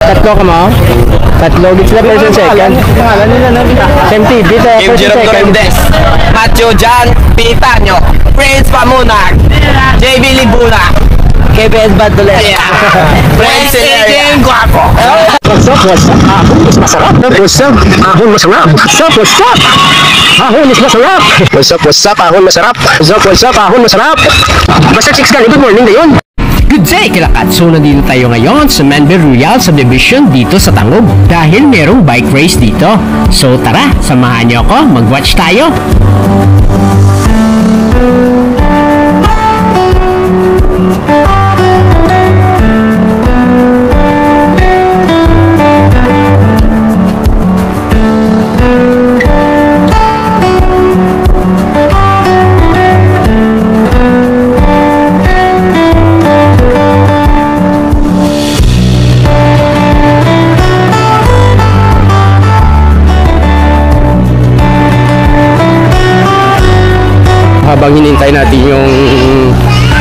Tatlo ka mo? Tatlo. Gits na person second. Same TV. Kim Jerome Dorendes, Matthew Jan Pitanyo, Prince Pamunag, JB Libuna, KBS Badulet, Prince Adrian Guapo. What's up? Ahon is masarap. What's up? Ahon masarap. What's up? Ahon is masarap. What's up? Ahon masarap. What's up? Ahon masarap. Basta 6 ka. Good morning na yun. Good day, Kilakat! So, nandito tayo ngayon sa Manbe Royal Subdivision dito sa Tangub dahil merong bike race dito. So, tara, samahan niyo ako, mag-watch tayo! Habang hinintay natin yung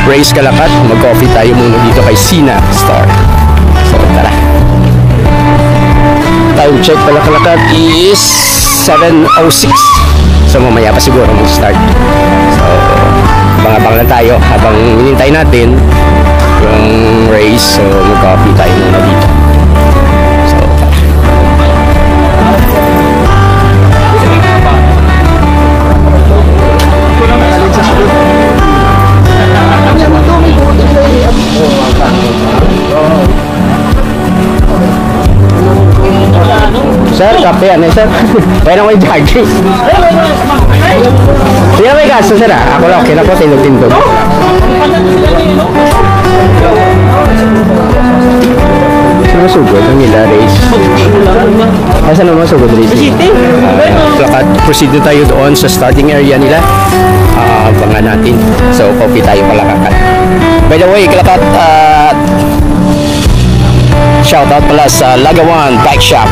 race Kalakat, mag-coffee tayo muna dito kay Sina Star. So tara. Time check pala Kalakat is 7:06. So mamaya pa siguro mag-start. So abang-abang lang tayo habang hinintay natin yung race. So mag-coffee tayo muna dito. So tara. Sir, kape ano sir? Pwede na may jogging. Hindi na may gasto sir ah. Ako lang, kinako tindog-tindog. Sinusugod ang nila race. Saan naman masugod race? Proceed na tayo doon sa starting area nila. Abangan natin. So, coffee tayo pala Kakat. By the way, Kalakat, shoutout pala sa Lagawan Bike Shop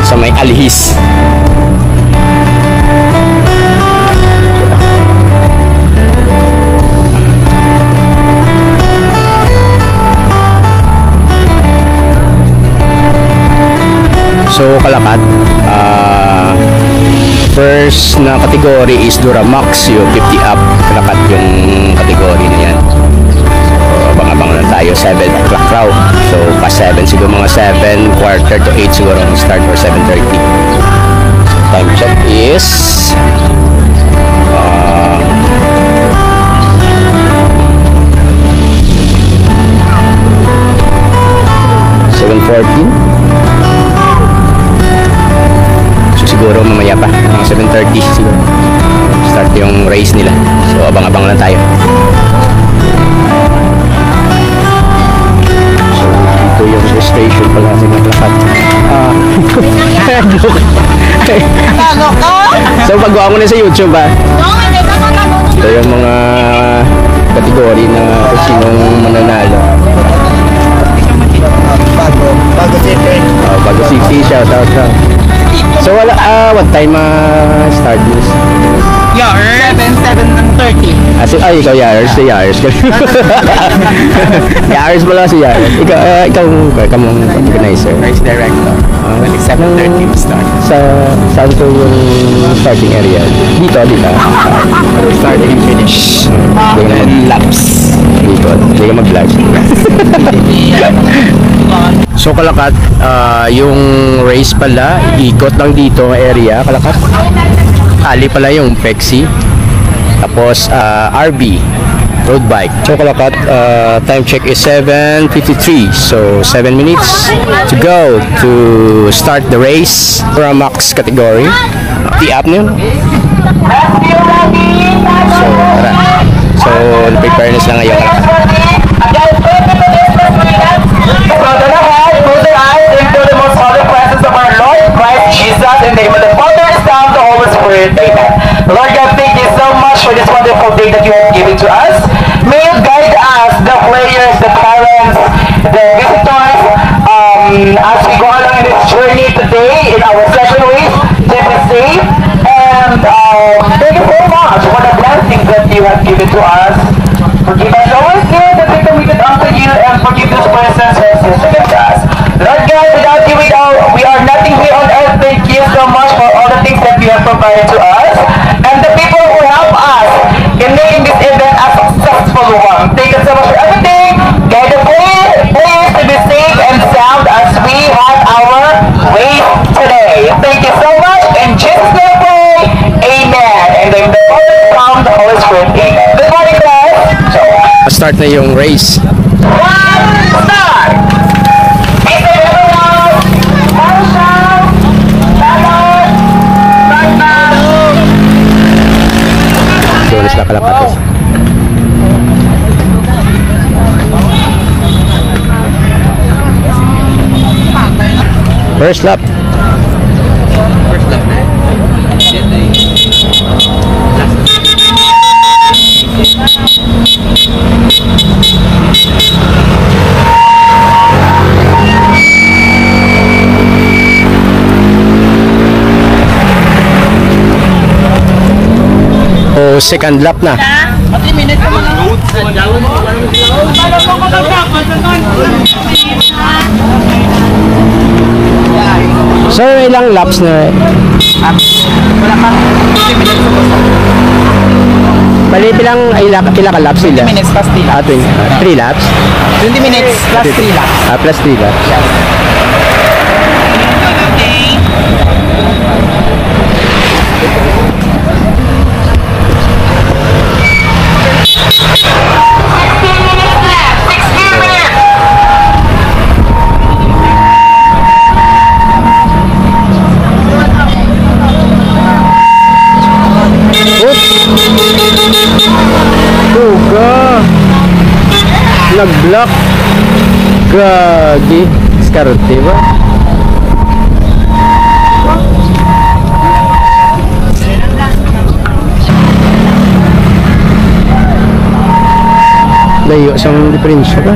sa may Alihis. So Kalakat, first na category is Duramax, yung 50 up. Kalakat yung category na yan. Abang-abang lang tayo, 7 o'clock raw. So, past 7 siguro, mga 7, quarter to 8 siguro ang start or 7:30. So, time check is 7:14. So, siguro mamaya pa, mga 7:30 siguro start yung race nila. So, abang-abang lang tayo. Ito yung registration pala kasi Kalakat. So pagawa ko na sa YouTube ba? Ito yung mga kategory na kung sinong mananalo. Bago City. Bago City, shoutout ka. So wala, what time start this? Yars? 7:30. Ay, ikaw Yars, si Yars. Yars pala si Yars. Ikaw mong organizer. Race director. 7:30 start. Saan to yung starting area? Dito. Starting and finish. And laps. Dito. Hindi ka mag-vlog. So Kalakat, yung race pala, ikot lang dito ang area, Kalakat. Ali pala yung Pexi. Tapos RB road bike. So Kalakat, time check is 7:53. So 7 minutes to go to start the race for a max category. Up na yun. So tara. So preparedness lang ngayon. Jesus, in the name of the Father, Son, the Holy Spirit, amen. Lord God, thank you so much for this wonderful day that you have given to us. May you guide us, the players, the parents, the visitors, as we go along in this journey today in our session week. Keep us safe, and thank you so much for the blessings that you have given to us. Forgive us our sins that we committed unto you, and forgive those persons who have sinned against us. Lord God, God, without you, we are nothing here on earth. Thank you so much for all the things that you have provided to us. And the people who help us in making this event a successful one. Thank you so much for everything. Guide the players to be safe and sound as we have our race today. Thank you so much. In Jesus' name we pray. Amen. And in the Father, Son, the Holy Spirit. Amen. Good morning, guys. So, Start na yung race. start! Hey, everyone! Marshall! Ballot! Start na! Doon sila kalakatos. First lap. O second lap na. Sir, ilang laps na? Wala pa. 20 minutes. Bali, pila ka laps sila? 20 minutes plus 3 laps. 3 laps? 20 minutes plus 3 laps. Plus 3 laps. Nag-block. Gagi. Diskarte ba? Layo siyang diferensya ba?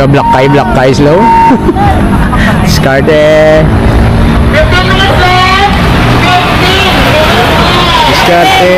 Block kayo slow. Diskarte. 15 minutes left! 15! Diskarte.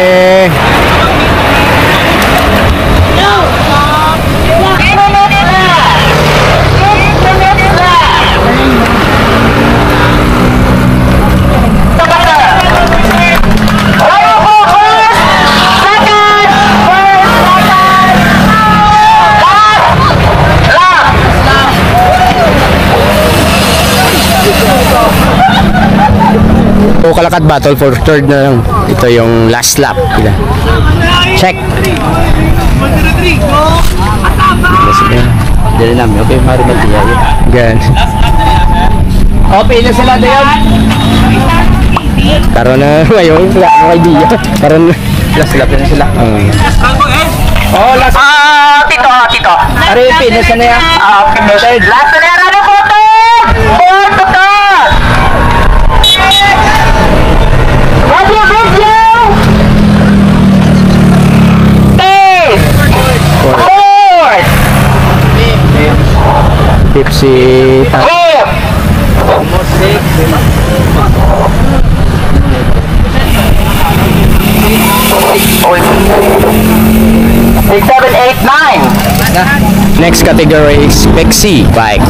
O Kalakat battle for third na lang. Ito yung last lap. Check. Dali namin. Okay, marimal niya yun. Gan. Okay na sila doon. Karoon na ngayon. Wala akong idea. Karoon na. Last lap na sila. Oh, last. Tito. Are, finish na yan. Finish. Last na yan. Ano po ito? Fourth to third. What's your video? Eight. Fourth. Tipsy. Fifth. 6, 7, 8, 9. Next category is Pexi bike.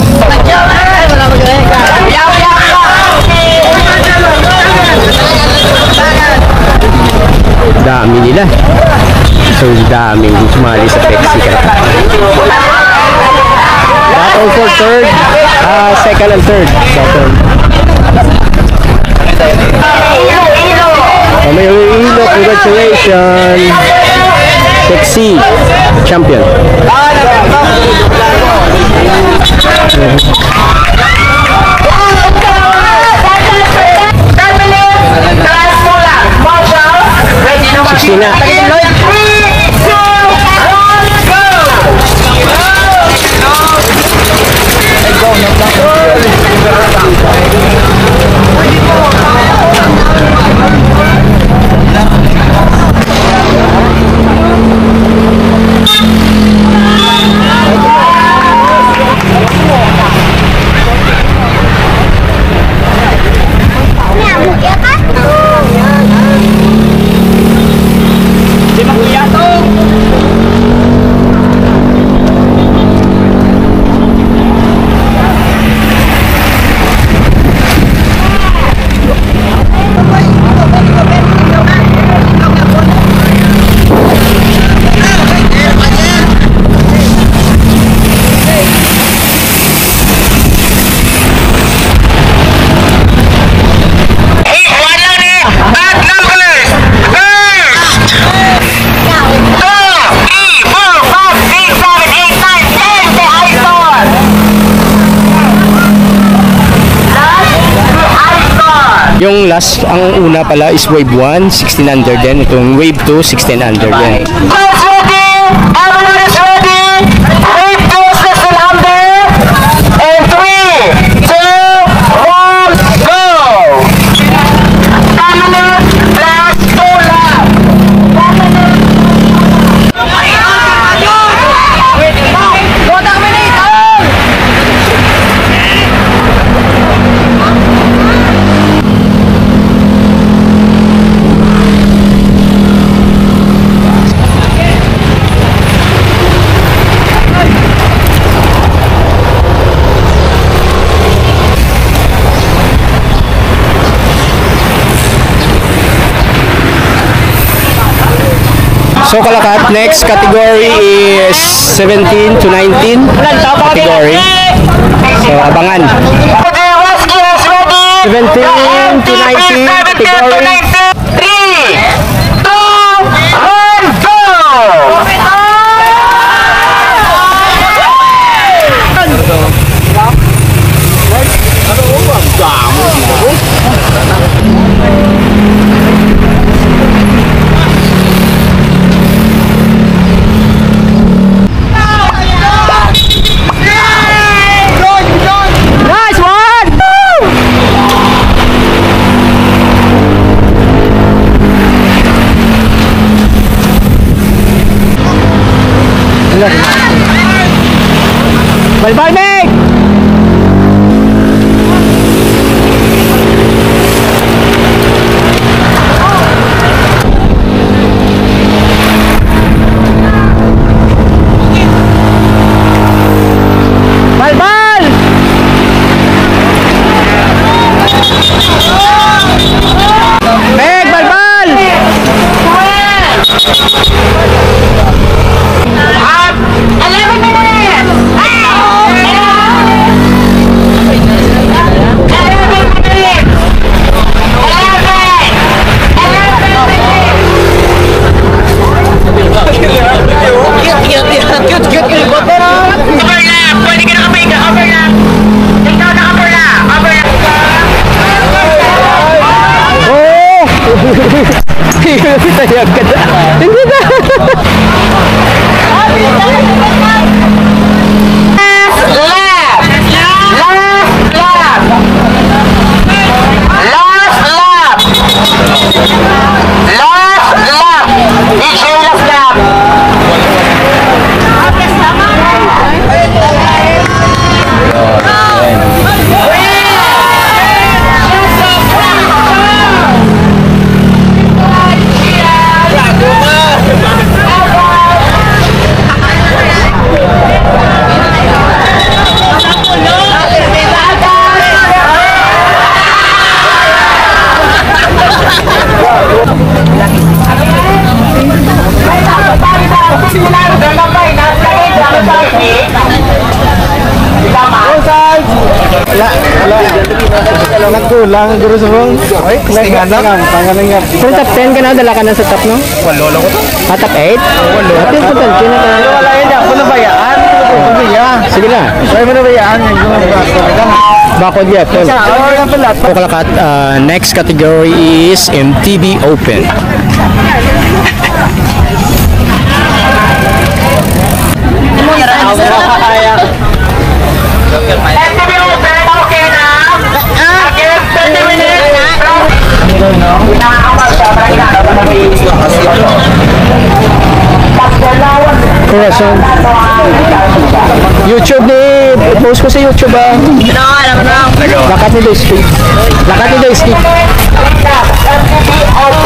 Dami nila. So daming sumali sa Pexi. Battle for third, second and third. May Iloilo, congratulations. Pexi champion. Sina. Ang last, ang una pala is wave 1, 16 under din. Itong wave 2, 16 under din. Guys, ready? Everyone is ready? Wave 2 is still under. And 3, 2, 1, go! 10 minutes, last 2 laps. 1 minute. So Kalakat, next category is 17 to 19 category. So abangan. 17 to 19 category. 3, 2, 1, go! Balbal Meg! Balbal! Meg, balbal! 11 minutes! Tayag ka na. Hindi na. Nagkulang guru subong. Oy, tingnan pangalan. Kung top 10 ka na, dala ka na sa top, no? Walo lang ko to. Top 8? Walo. Ito yung potential na ka. Wala yan, ako na bayaan. Sige na. Ay mo na bayaan. Bakod yan, tol. So Kalakat, next category is MTB Open. Corazon. YouTube ni post ko sa YouTube ah. Lakat ni Daisy. Lakat ni Daisy.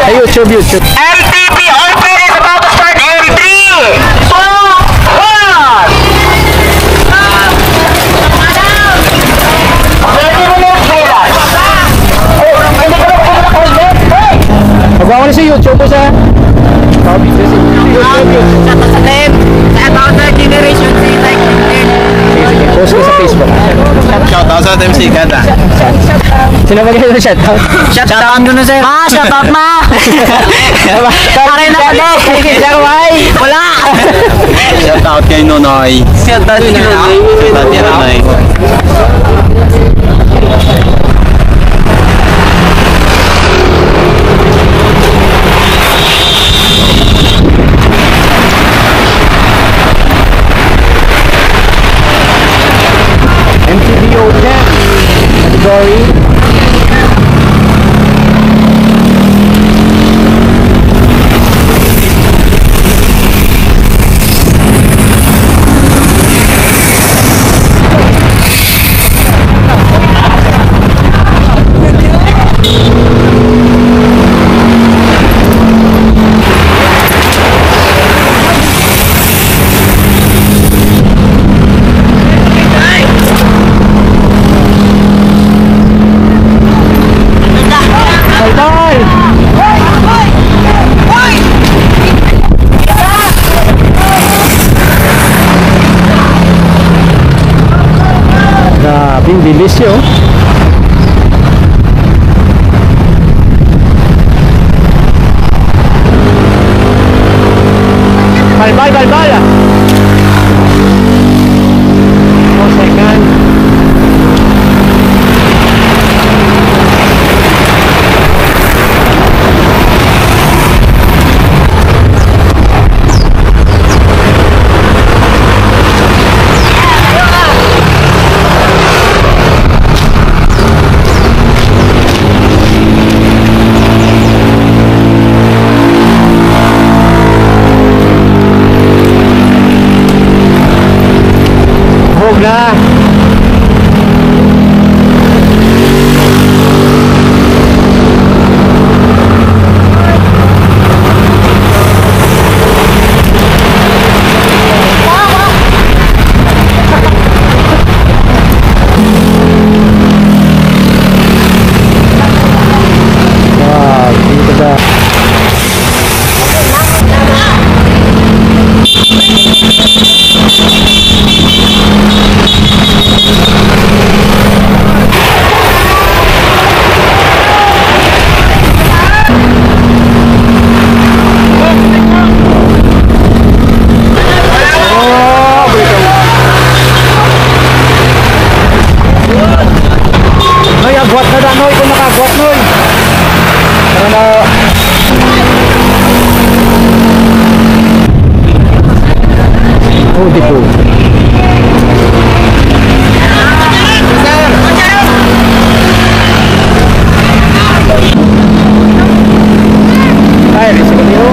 Ay YouTube. MTB Open is about to start in 3, 2, 1. Magawa ni sa YouTube ko sa About the generation Z like post ko sa Facebook. Shout out sa MC Gata. Sino magiging na shoutout? Shoutout ko na sir. Ma, shoutout ma. Akin na ulit. Wala. Shout out kay Nonoy. Shoutout kay Nonoy. Shoutout kay Nonoy. category. Grabing bilis yun. Balbal, balbal. 4 seconds. Huwag na. Wow, dito ba? Noy, agwat na Noy, kung nakagwat Noy. Tara na. Oh, dito. Ay, risa ko niyo.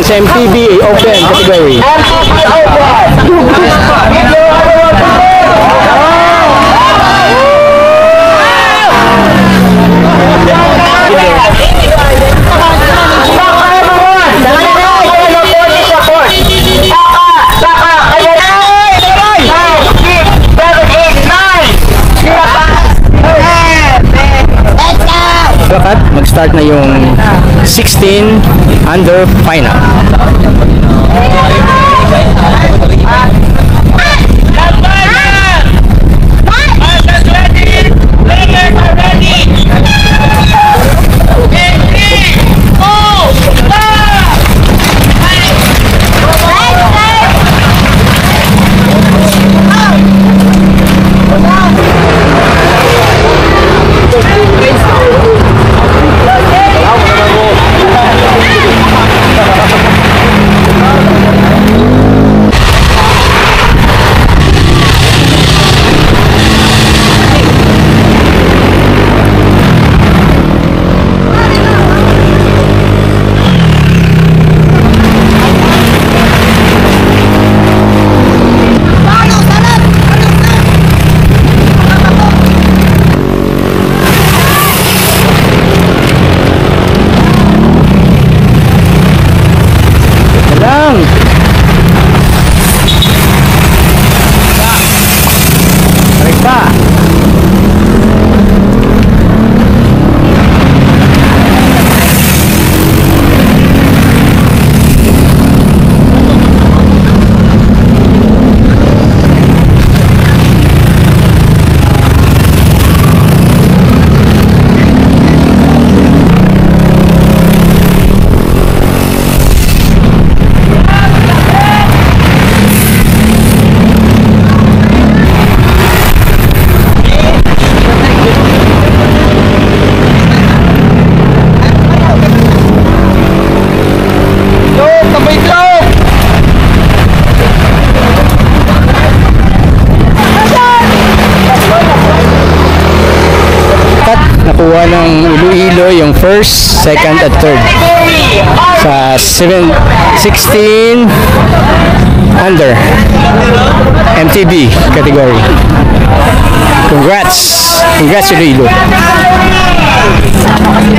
Champions, MTB Open category. Bakat, mag-start na yung 16 under final. ng first, second, at third sa 16 under MTB category. Congrats to Rilo.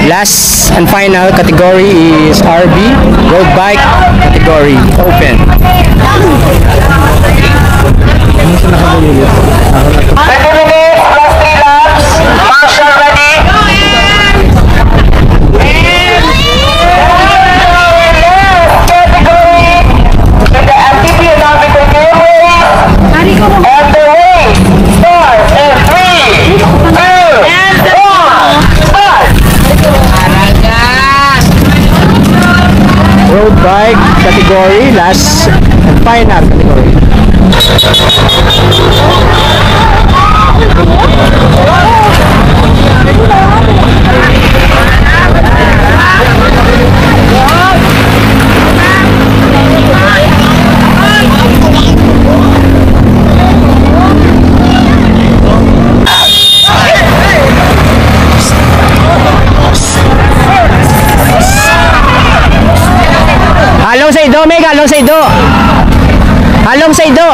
Last and final category is RB, road bike category, open. 20 minutes plus 3 laps. Marshall ready? Category in the MTB Olympic Game race. And the race starts in 3, 2, 1, start! Road bike category, last and final category. Halong sa ido, Meg, halong sa ido. Halong sa ido.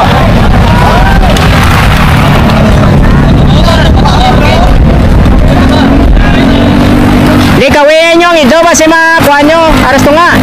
Di kawiin nyo, ido ba si mga kuha nyo? Aras to nga.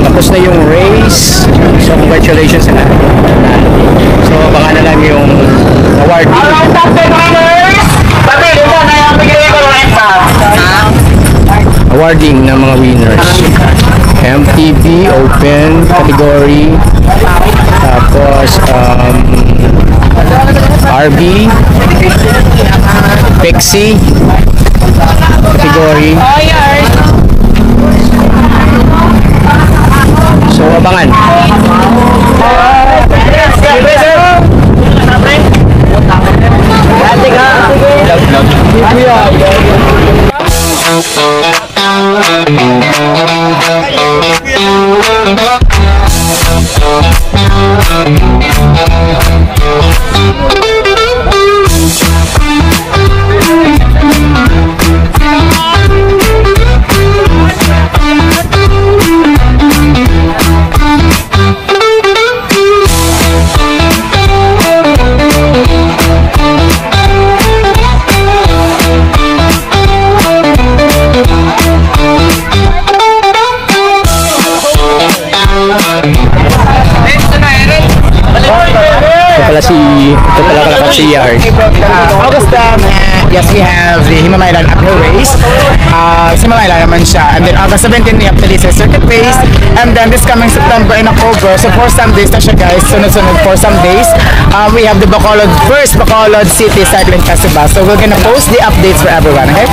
Tapos na yung race. So congratulations na. So baka na lang yung award. Alright, top 10 winners! Sabi, ito na yung bigay ko right now. Awarding ng mga winners. MTB Open category. Tapos RB Pexi category. So abangan. Ito pala kalakat si Yard. August, yes, we have the Himalaylan uphill race. Himalaylan naman siya. And then August 17, we have the Lisa Circuit race. And then this coming September and October, so for some days na siya guys, sunod-sunod for some days, we have the first Bacolod City Cycling Festival. So we're gonna post the updates for everyone, okay?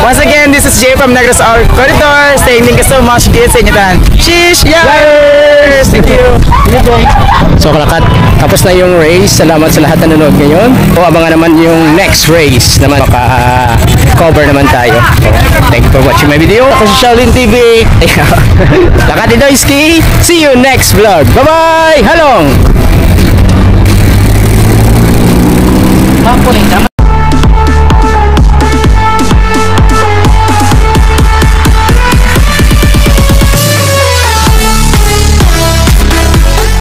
Once again, this is Jay from Negros Corridor saying thank you so much. Sheesh! Yeah! Cheers! Thank you! So kalakat, tapos na yung race. Salamat sa lahat na nanonood ngayon. O abangan naman yung next race naman. Maka-cover naman tayo. So, thank you for watching my video. Ako si Shaolin TV. Lakad Idoyski. See you next vlog. Bye-bye! Halong!